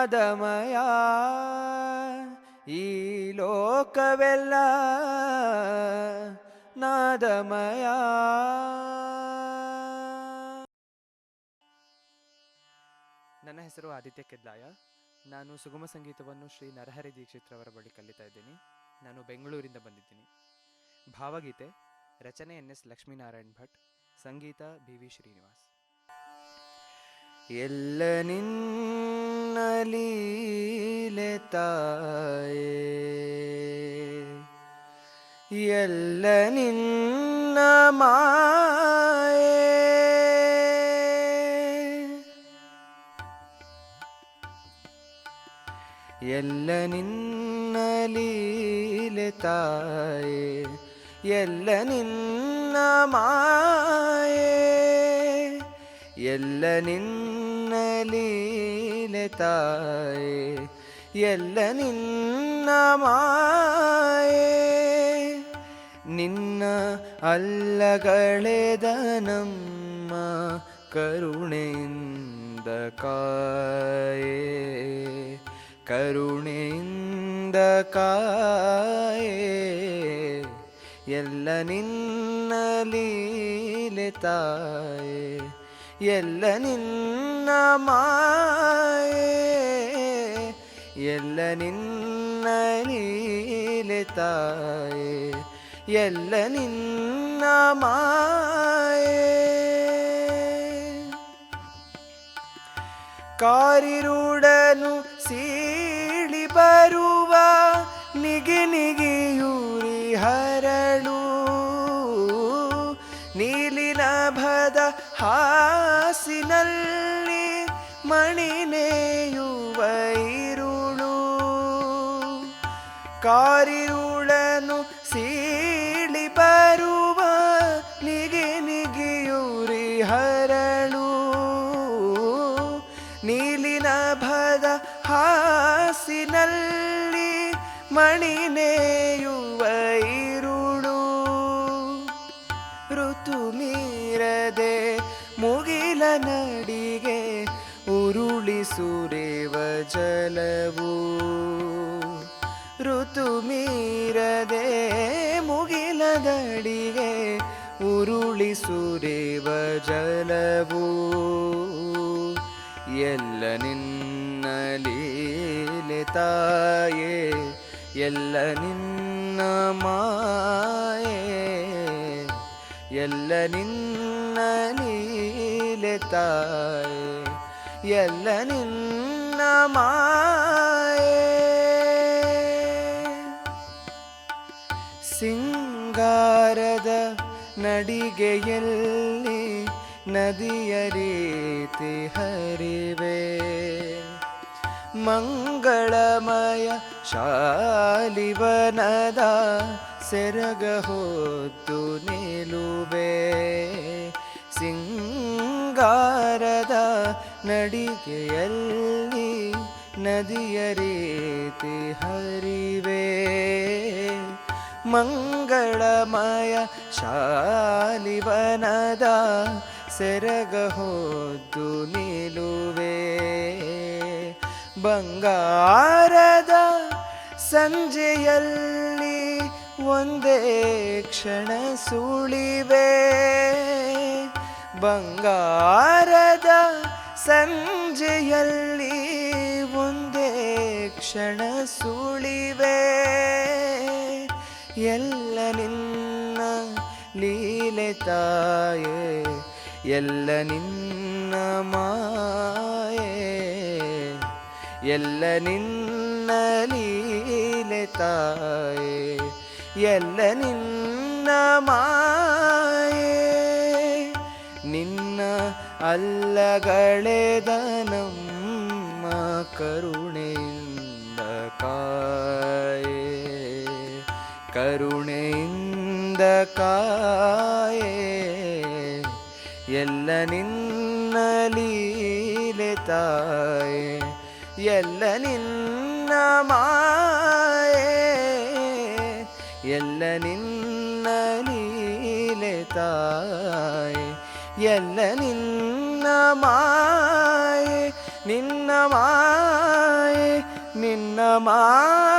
ನಾದಮಯ ಈ ಲೋಕವೆಲ್ಲ ನಾದಮಯ. ನನ್ನ ಹೆಸರು ಆದಿತ್ಯ ಕೆದ್ಲಾಯ. ನಾನು ಸುಗಮ ಸಂಗೀತವನ್ನು ಶ್ರೀ ನರಹರಿ ದೀಕ್ಷಿತ್ ರವರ ಬಳಿ ಕಲಿತಾ ಇದ್ದೀನಿ. ನಾನು ಬೆಂಗಳೂರಿಂದ ಬಂದಿದ್ದೀನಿ. ಭಾವಗೀತೆ ರಚನೆ NS ಲಕ್ಷ್ಮೀನಾರಾಯಣ್ ಭಟ್, ಸಂಗೀತ BV ಶ್ರೀನಿವಾಸ್. ಎಲ್ಲ ನಿನ್ನ ಲೀಲೆ ತಾಯೇ, ಎಲ್ಲ ನಿನ್ನ ಮಾಯೆ, ಎಲ್ಲ ನಿನ್ನ ಲೀಲೆ ತಾಯೇ, ಎಲ್ಲ ನಿನ್ನ ಮಾಯೆ, ಎಲ್ಲ ನಿನ್ನ ಲೀಲೆ ತಾಯೇ, ಎಲ್ಲ ನಿನ್ನ ಮಾಯೆ. ನಿನ್ನ ಅಲ್ಲಗಳೆದ ನಮ್ಮ ಕರುಣೆಯಿಂದ ಕಾಯೆ, ಕರುಣೆಯಿಂದ ಕಾಯೆ, ಎಲ್ಲ ನಿನ್ನ ಲೀಲೆ ತಾಯೇ, ಎಲ್ಲ ನಿನ್ನ ಮಾಯೆ, ಎಲ್ಲ ನಿನ್ನ ಲೀಲೆ ತಾಯೇ, ಎಲ್ಲ ನಿನ್ನ ಮಾಯೆ. ಕಾರಿರುಡನು ಸೀಳಿ ಬರುವ ನಿಗಿ ನಿಗಿಯೂರಿ ಹರಳು, ನೀಲಿ ನಭದ ಹಾಸಿನಲ್ಲಿ ಮಣಿನೆಯುವ ಇರುಳು. ಕಾರಿರುಳನು ಸೀಳಿ ಬರುವ ನಿಗಿ ನಿಗಿಯೂರಿ ಹರಳು, ನೀಲಿ ನಭದ ಹಾಸಿನಲ್ಲಿ ಮಣಿನೆಯುವ ಇರುಳು. ಋತು ಮೀರದೆ ಮುಗಿಲ ನಡಿಗೆ ಉರುಳಿಸುರೇವ ಜಲವು, ಋತು ಮೀರದೆ ಮುಗಿಲದಡಿಗೆ ಉರುಳಿಸುರೇವ ಜಲವು. ಎಲ್ಲ ನಿನ್ನ ಲೀಲೆ ತಾಯೇ, ಎಲ್ಲ ನಿನ್ನ ಮಾಯೆ, ಎಲ್ಲ ನಿನ್ನ ಲೀಲೆ ತಾಯೇ, ಎಲ್ಲ ನಿನ್ನ ಮಾಯೆ. ಸಿಂಗಾರದ ನಡಿಗೆಯಲ್ಲಿ ನದಿಯ ರೀತಿ ಹರಿವೆ, ಮಂಗಳಮಯ ಶಾಲಿವನದ ಸೆರಗ ಹೊತ್ತು ನಿಲುವೆ. ಸಿಂಗಾರದ ನಡಿಗೆಯಲ್ಲಿ ನದಿಯ ರೀತಿ ಹರಿವೆ, ಮಂಗಳಮಯ ಶಾಲಿವನದ ಸೆರಗ ಹೊತ್ತು ನಿಲುವೆ. ಬಂಗಾರದ ಸಂಜೆಯಲ್ಲಿ ಒಂದೇ ಕ್ಷಣ ಸುಳಿವೆ, ಬಂಗಾರದ ಸಂಜೆಯಲ್ಲಿ ಒಂದೇ ಕ್ಷಣ ಸುಳಿವೆ. ಎಲ್ಲ ನಿನ್ನ ಲೀಲೆ ತಾಯೇ, ಎಲ್ಲ ನಿನ್ನ ಮಾಯೆ, ಎಲ್ಲ ನಿನ್ನ ಲೀಲೆ ತಾಯೇ, ಎಲ್ಲ ನಿನ್ನ ಮಾಯೆ. ನಿನ್ನ ಅಲ್ಲಗಳೆದ ನಮ್ಮ ಕರುಣೆಯಿಂದ ಕಾಯೆ, ಕರುಣೆಯಿಂದ ಕಾಯೆ, ಎಲ್ಲ ನಿನ್ನ ಲೀಲೆ ತಾಯೇ, ಎಲ್ಲ ನಿನ್ನ ಮಾಯೆ, ಎಲ್ಲ ನಿನ್ನ ಲೀಲೆ ತಾಯೇ, ಎಲ್ಲ ನಿನ್ನ ಮಾಯೆ, ನಿನ್ನ ಮಾಯೆ. ನಮಾಮಿ